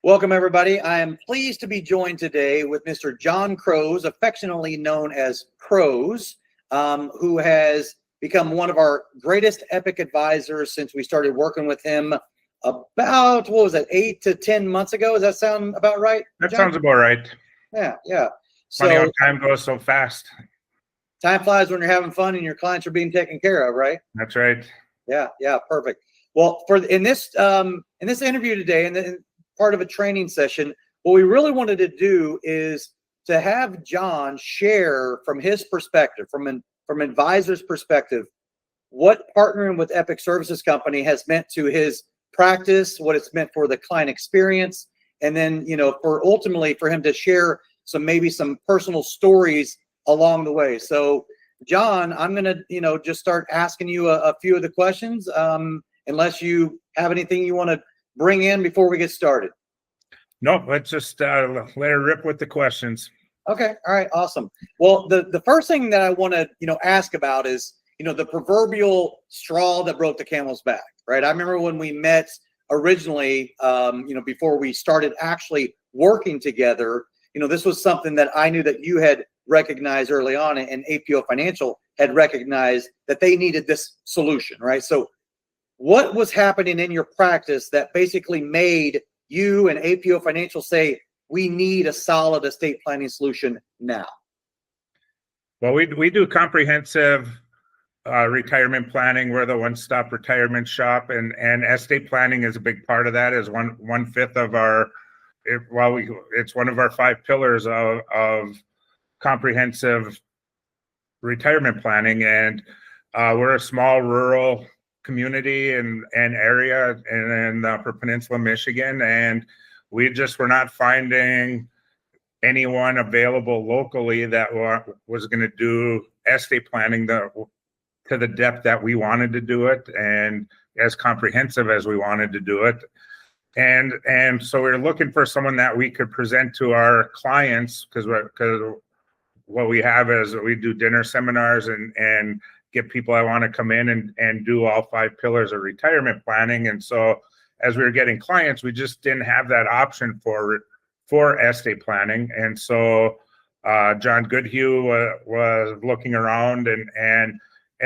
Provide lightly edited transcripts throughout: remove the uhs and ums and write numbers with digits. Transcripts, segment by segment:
Welcome, everybody. I am pleased to be joined today with Mr. John Croze, affectionately known as Croze, who has become one of our greatest Epic advisors since we started working with him about, 8 to 10 months ago? Does that sound about right, That John? sounds about right. Yeah. Funny how time goes so fast. Time flies when you're having fun and your clients are being taken care of, right? That's right. Yeah, perfect. Well, in this interview today, and part of a training session, what we really wanted to do is to have John share from his perspective, from advisor's perspective, what partnering with Epic Services Company has meant to his practice, what it's meant for the client experience, and then for ultimately for him to share some personal stories along the way. So, John, I'm gonna just start asking you a few of the questions, unless you have anything you want to bring in before we get started. No, let's just let her rip with the questions. Okay. All right. Awesome. Well, the first thing that I want to, ask about is, the proverbial straw that broke the camel's back, right? I remember when we met originally, before we started actually working together, this was something that I knew that you had recognized early on, and APO Financial had recognized that they needed this solution, right? So what was happening in your practice that basically made you and APO Financial say, we need a solid estate planning solution now? Well, we do comprehensive retirement planning. We're the one-stop retirement shop, and estate planning is a big part of that. Is one fifth of our. It's one of our 5 pillars of comprehensive retirement planning, and we're a small rural community and area in the Upper Peninsula, Michigan, and we just were not finding anyone available locally that was going to do estate planning to the depth that we wanted to do it and as comprehensive as we wanted to do it. And so we were looking for someone that we could present to our clients, because what we have is we do dinner seminars and get people that want to come in and do all 5 pillars of retirement planning. And so as we were getting clients, we just didn't have that option for estate planning. And so John Goodhue was looking around and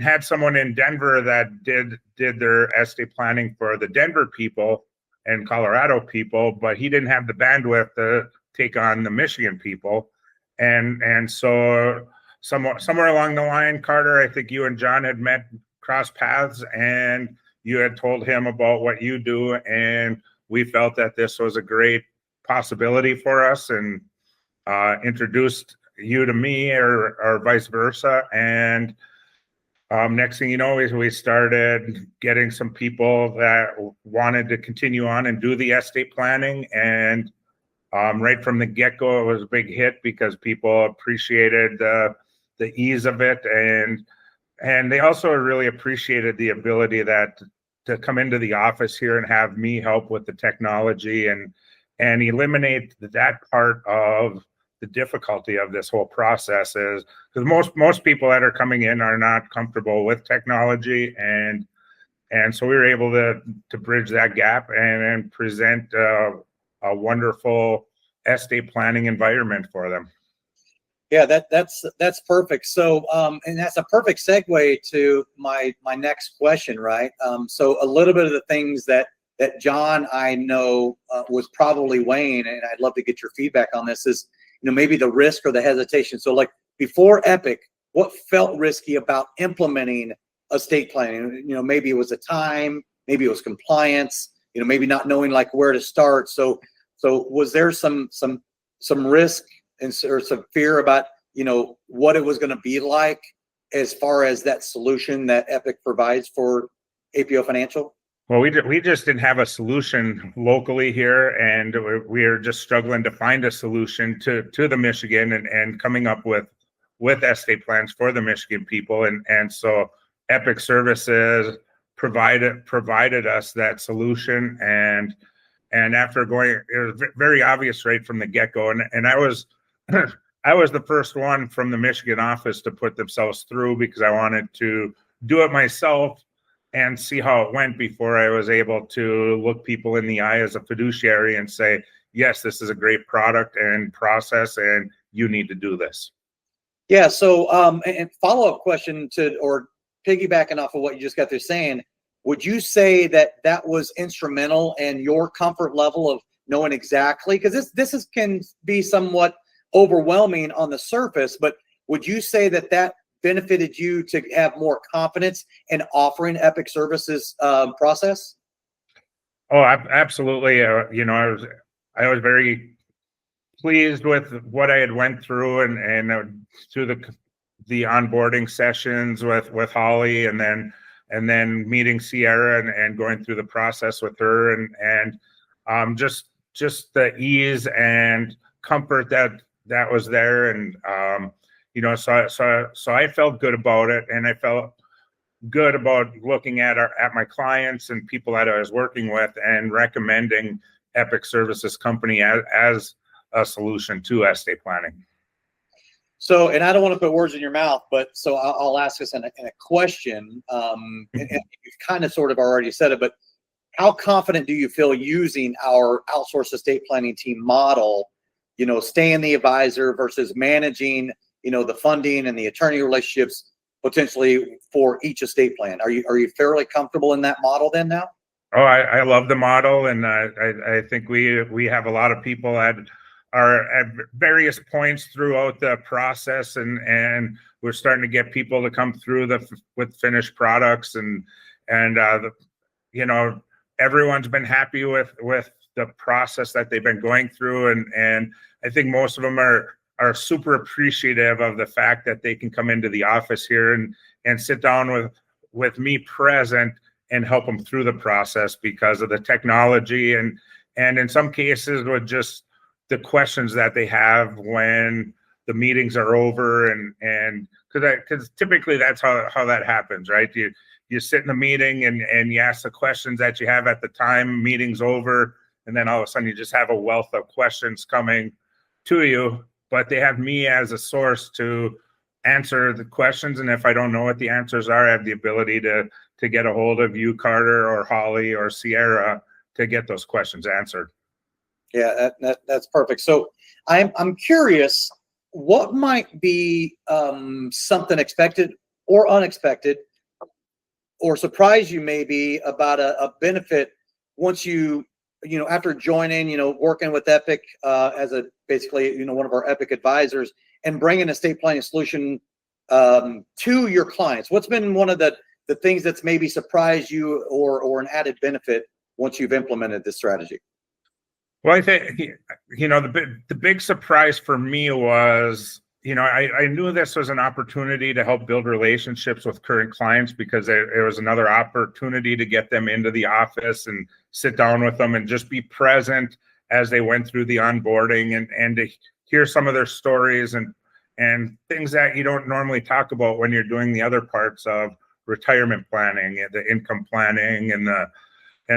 had someone in Denver that did their estate planning for the Denver people and Colorado people, but he didn't have the bandwidth to take on the Michigan people. And so somewhere along the line, Carter, I think you and John had met, crossed paths, and you had told him about what you do, and we felt that this was a great possibility for us, and introduced you to me or vice versa. And next thing you know, we started getting some people that wanted to continue on and do the estate planning. And right from the get-go, it was a big hit because people appreciated the ease of it, and they also really appreciated the ability to come into the office here and have me help with the technology and eliminate that part of the difficulty of this whole process, is because most people that are coming in are not comfortable with technology, and so we were able to bridge that gap and present a wonderful estate planning environment for them. Yeah, that's perfect. So, and that's a perfect segue to my next question, right? So a little bit of the things that John, I know, was probably weighing, and I'd love to get your feedback on this, is, maybe the risk or the hesitation. So like before Epic, what felt risky about implementing estate planning? Maybe it was the time, maybe it was compliance, maybe not knowing like where to start. So was there some risk or some fear about, what it was going to be like as far as that solution that Epic provides for APO Financial? Well, we just didn't have a solution locally here, and we are just struggling to find a solution to the Michigan and coming up with estate plans for the Michigan people. And so Epic Services provided us that solution. And after going, it was very obvious right from the get-go. And I was the first one from the Michigan office to put themselves through, because I wanted to do it myself and see how it went before I was able to look people in the eye as a fiduciary and say, yes, this is a great product and process, and you need to do this. Yeah. So, and follow-up question or piggybacking off of what you just got through saying, would you say that that was instrumental in your comfort level of knowing exactly, because this can be somewhat overwhelming on the surface, but would you say that that benefited you to have more confidence in offering Epic services process? Oh, absolutely. I was very pleased with what I had went through and through the onboarding sessions with Holly, and then meeting Sierra and going through the process with her, and just the ease and comfort that was there, and so I felt good about it, and I felt good about looking at my clients and people that I was working with and recommending Epic Services Company as a solution to estate planning. So, and I don't want to put words in your mouth, but so I'll ask this in a question. And you've kind of sort of already said it, but how confident do you feel using our outsourced estate planning team model, staying the advisor versus managing, the funding and the attorney relationships potentially for each estate plan? Are you fairly comfortable in that model then now? Oh, I love the model, and I think we have a lot of people at various points throughout the process, and we're starting to get people to come through with finished products, and everyone's been happy with the process that they've been going through, and I think most of them are super appreciative of the fact that they can come into the office here and sit down with me present and help them through the process because of the technology, and in some cases with just the questions that they have when the meetings are over, and because typically that's how that happens, right? You sit in the meeting and you ask the questions that you have at the time, meeting's over, and then all of a sudden you just have a wealth of questions coming to you, but they have me as a source to answer the questions, and if I don't know what the answers are, I have the ability to get a hold of you, Carter, or Holly, or Sierra to get those questions answered. Yeah, that's perfect. So I'm curious, what might be something expected or unexpected or surprise you maybe about a benefit once after joining, working with Epic as basically one of our Epic advisors and bringing a estate planning solution to your clients? What's been one of the things that's maybe surprised you or an added benefit once you've implemented this strategy? Well, I think, the big surprise for me was, I knew this was an opportunity to help build relationships with current clients because it was another opportunity to get them into the office and sit down with them and just be present as they went through the onboarding and to hear some of their stories and things that you don't normally talk about when you're doing the other parts of retirement planning and the income planning and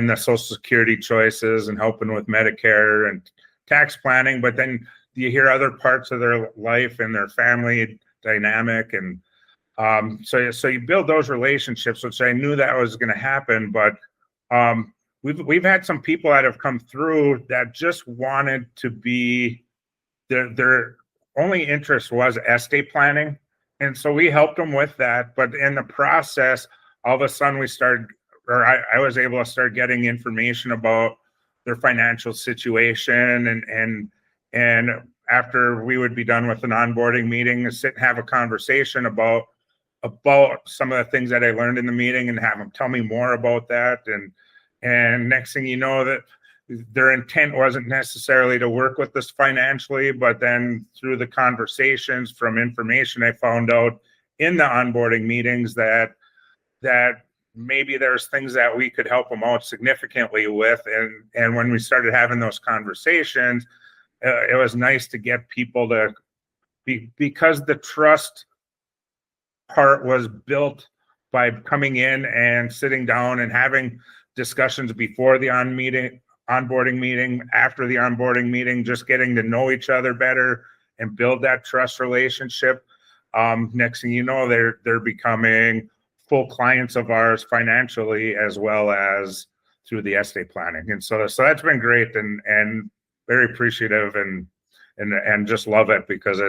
the Social Security choices and helping with Medicare and tax planning, but then you hear other parts of their life and their family dynamic, and so you build those relationships, which I knew that was going to happen. But we've had some people that have come through that just wanted to be their only interest was estate planning, and so we helped them with that. But in the process, all of a sudden I was able to start getting information about their financial situation, and after we would be done with an onboarding meeting, sit and have a conversation about some of the things that I learned in the meeting and have them tell me more about that. And next thing you know, that their intent wasn't necessarily to work with us financially, but then through the conversations from information I found out in the onboarding meetings that maybe there's things that we could help them out significantly with. And when we started having those conversations, it was nice to get people to because the trust part was built by coming in and sitting down and having discussions before the onboarding meeting, after the onboarding meeting, just getting to know each other better and build that trust relationship. Next thing you know, they're becoming full clients of ours financially as well as through the estate planning. And so that's been great and very appreciative and just love it because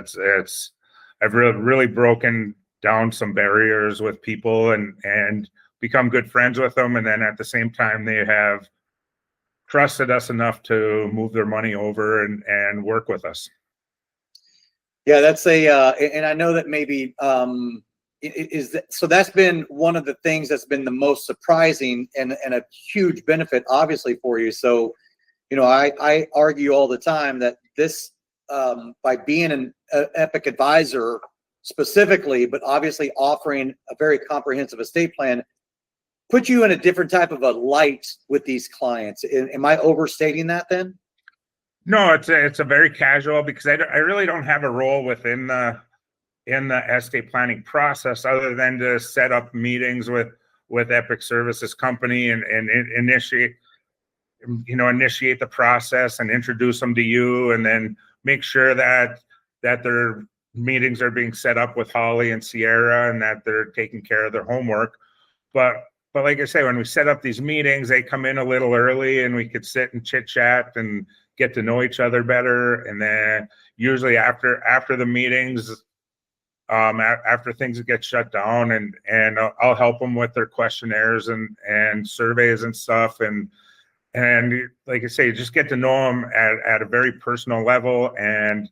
I've really broken down some barriers with people and become good friends with them. And then at the same time, they have trusted us enough to move their money over and work with us. Yeah, that's and I know that maybe, so that's been one of the things that's been the most surprising and a huge benefit, obviously, for you. So, I argue all the time that this, by being an Epic advisor specifically, but obviously offering a very comprehensive estate plan, put you in a different type of a light with these clients. Am I overstating that then? No, it's a very casual because I really don't have a role within the estate planning process other than to set up meetings with Epic Services Company and initiate the process and introduce them to you, and then make sure that their meetings are being set up with Holly and Sierra and that they're taking care of their homework. But like I say, when we set up these meetings, they come in a little early and we could sit and chit chat and get to know each other better. And then usually after the meetings, after things get shut down, and I'll help them with their questionnaires and surveys and stuff. And like I say, just get to know them at a very personal level. And,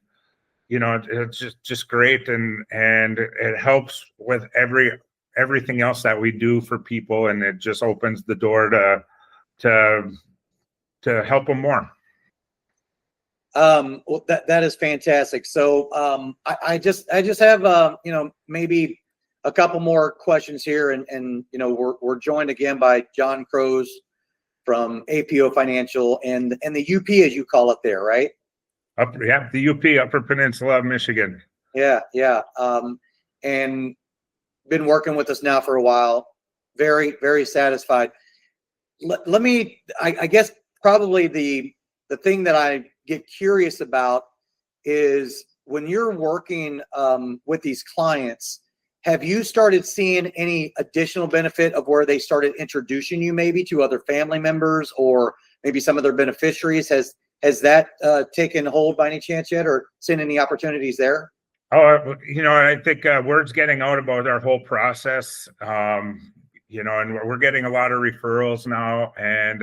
it's just great. And it helps with everything else that we do for people. And it just opens the door to help them more. Well, that is fantastic. So I just have maybe a couple more questions here, and we're joined again by John Croze from APO Financial and the UP, as you call it there, right? The UP, Upper Peninsula of Michigan. Yeah. And been working with us now for a while. Very, very satisfied. Let me, I guess probably the thing that I get curious about is when you're working with these clients, have you started seeing any additional benefit of where they started introducing you maybe to other family members or maybe some of their beneficiaries? Has that taken hold by any chance yet, or seen any opportunities there? Oh, I think word's getting out about our whole process, and we're getting a lot of referrals now, and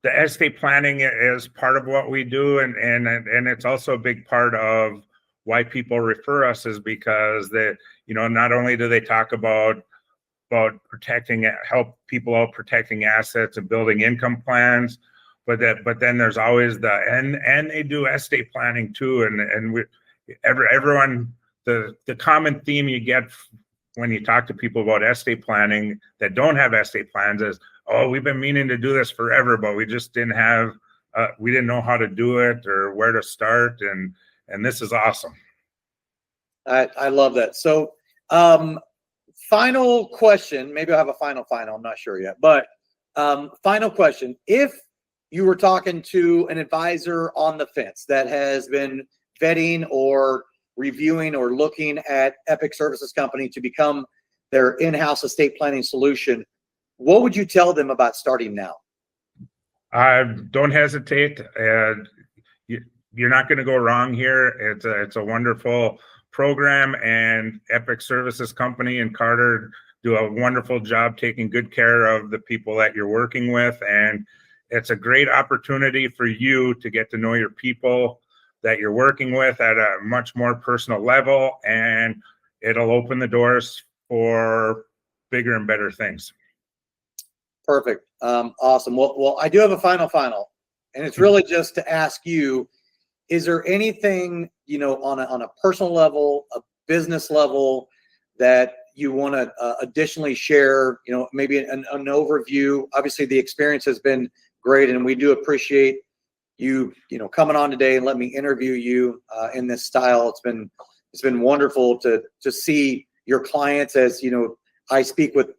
the estate planning is part of what we do, and it's also a big part of why people refer us, is because not only do they talk about help people out protecting assets and building income plans, but then there's always and they do estate planning too, and everyone, the common theme you get when you talk to people about estate planning that don't have estate plans is, oh, we've been meaning to do this forever, but we just didn't know how to do it or where to start, and this is awesome. I love that. So final question, maybe I'll have a final, I'm not sure yet, but final question. If you were talking to an advisor on the fence that has been vetting or reviewing or looking at Epic Services Company to become their in-house estate planning solution, what would you tell them about starting now? Don't hesitate. You're not going to go wrong here. It's a wonderful program, and Epic Services Company and Carter do a wonderful job taking good care of the people that you're working with. And it's a great opportunity for you to get to know your people that you're working with at a much more personal level, and it'll open the doors for bigger and better things. Perfect. Awesome. Well, I do have a final, and it's really just to ask you, is there anything, on a personal level, a business level, that you want to additionally share, maybe an overview? Obviously the experience has been great, and we do appreciate you, coming on today and let me interview you in this style. It's been wonderful to see your clients, as I speak with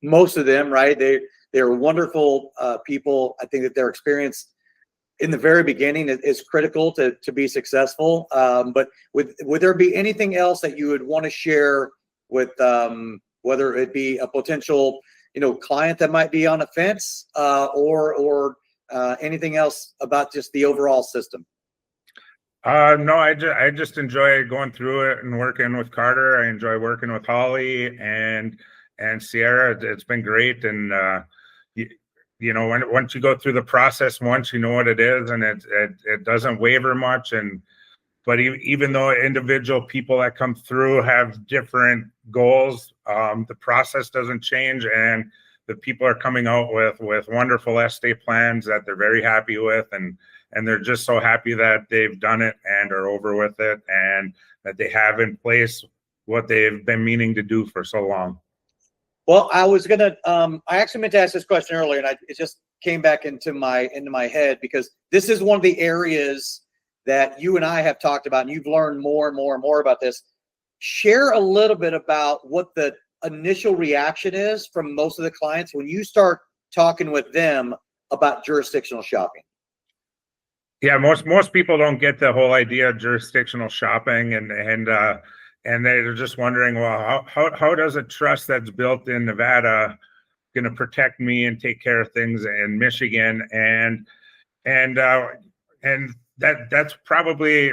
most of them, right? They're wonderful people. I think that their experience in the very beginning is critical to be successful. But would there be anything else that you would want to share with whether it be a potential client that might be on a fence or anything else about just the overall system? No, I just enjoy going through it and working with Carter. I enjoy working with Holly and Sierra. It's been great, and once you go through the process, once you know what it is, and it doesn't waver much. But even though individual people that come through have different goals, the process doesn't change, and the people are coming out with wonderful estate plans that they're very happy with, and they're just so happy that they've done it and are over with it, and that they have in place what they've been meaning to do for so long. Well, I actually meant to ask this question earlier, and it just came back into my head, because this is one of the areas that you and I have talked about, and you've learned more and more and more about this. Share a little bit about what the initial reaction is from most of the clients when you start talking with them about jurisdictional shopping. Yeah, most people don't get the whole idea of jurisdictional shopping, and they're just wondering, well, how does a trust that's built in Nevada going to protect me and take care of things in Michigan? And that's probably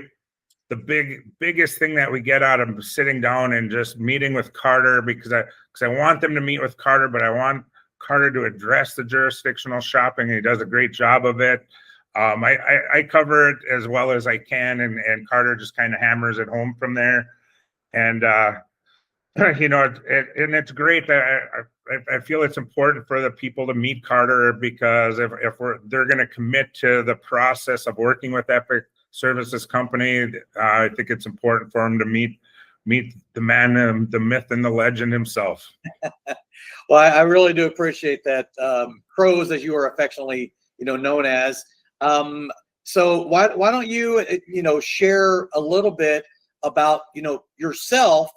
the biggest thing that we get out of sitting down and just meeting with Carter, because I want them to meet with Carter, but I want Carter to address the jurisdictional shopping. He does a great job of it. I cover it as well as I can, and Carter just kind of hammers it home from there. And it's great. I feel it's important for the people to meet Carter, because if they're going to commit to the process of working with Epic Services Company, I think it's important for them to meet the man, the myth, and the legend himself. Well, I really do appreciate that, Croze, as you are affectionately known as. So why don't you share a little bit about yourself,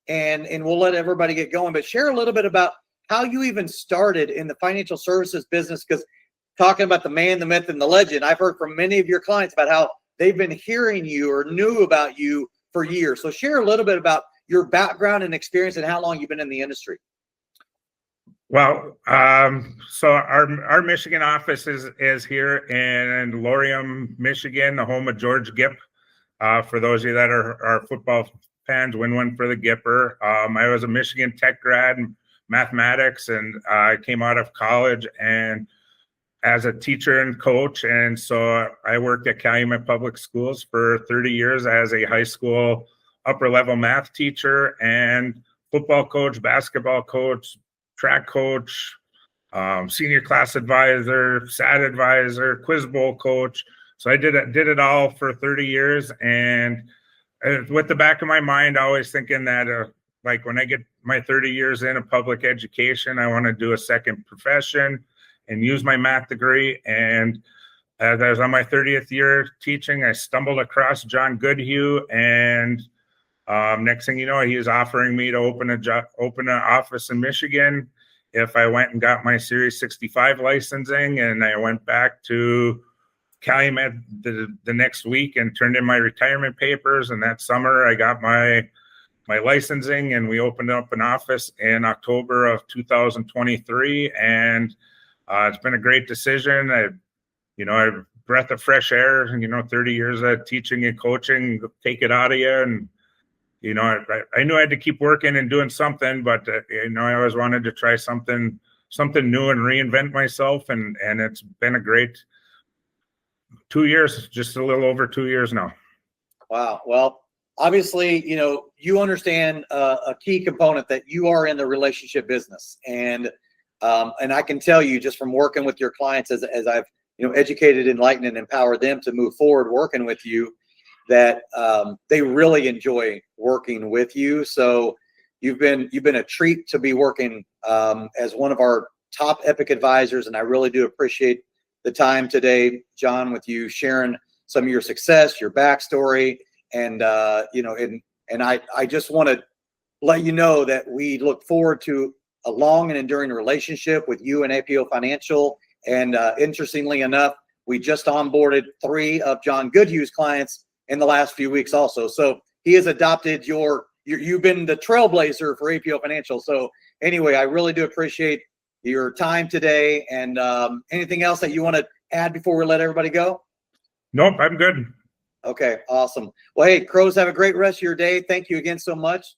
and we'll let everybody get going, but share a little bit about how you even started in the financial services business, because talking about the man, the myth, and the legend, I've heard from many of your clients about how they've been hearing you or knew about you for years. So share a little bit about your background and experience and how long you've been in the industry. Well, so our Michigan office is here in Laurium, Michigan, the home of George Gipp. For those of you that are football fans, win one for the Gipper. I was a Michigan Tech grad in mathematics, and I came out of college and as a teacher and coach. And so I worked at Calumet Public Schools for 30 years as a high school upper level math teacher and football coach, basketball coach, track coach, senior class advisor, SAT advisor, quiz bowl coach. So I did it all for 30 years. And with the back of my mind, always thinking that like when I get my 30 years in a public education, I want to do a second profession and use my math degree. And as I was on my 30th year teaching, I stumbled across John Goodhue, and next thing you know, he was offering me to open an office in Michigan if I went and got my Series 65 licensing. And I went back to Calumet the next week and turned in my retirement papers. And that summer, I got my licensing, and we opened up an office in October of 2023. And it's been a great decision. I breath of fresh air, 30 years of teaching and coaching, take it out of you. And I knew I had to keep working and doing something, but I always wanted to try something new and reinvent myself. And it's been a great 2 years, just a little over 2 years now. Wow. Well, obviously, you understand a key component that you are in the relationship business. And I can tell you just from working with your clients as I've, educated, enlightened, and empowered them to move forward working with you, that they really enjoy working with you. So you've been a treat to be working as one of our top Epic advisors. And I really do appreciate the time today, John, with you sharing some of your success, your backstory, and I just want to let you know that we look forward to a long and enduring relationship with you and APO Financial. And interestingly enough, We just onboarded 3 of John Goodhue's clients in the last few weeks also. So he has adopted you've been the trailblazer for APO Financial. So anyway, I really do appreciate your time today. And anything else that you want to add before we let everybody go? Nope, I'm good. Okay, awesome. Well, hey, Croze, have a great rest of your day. Thank you again so much.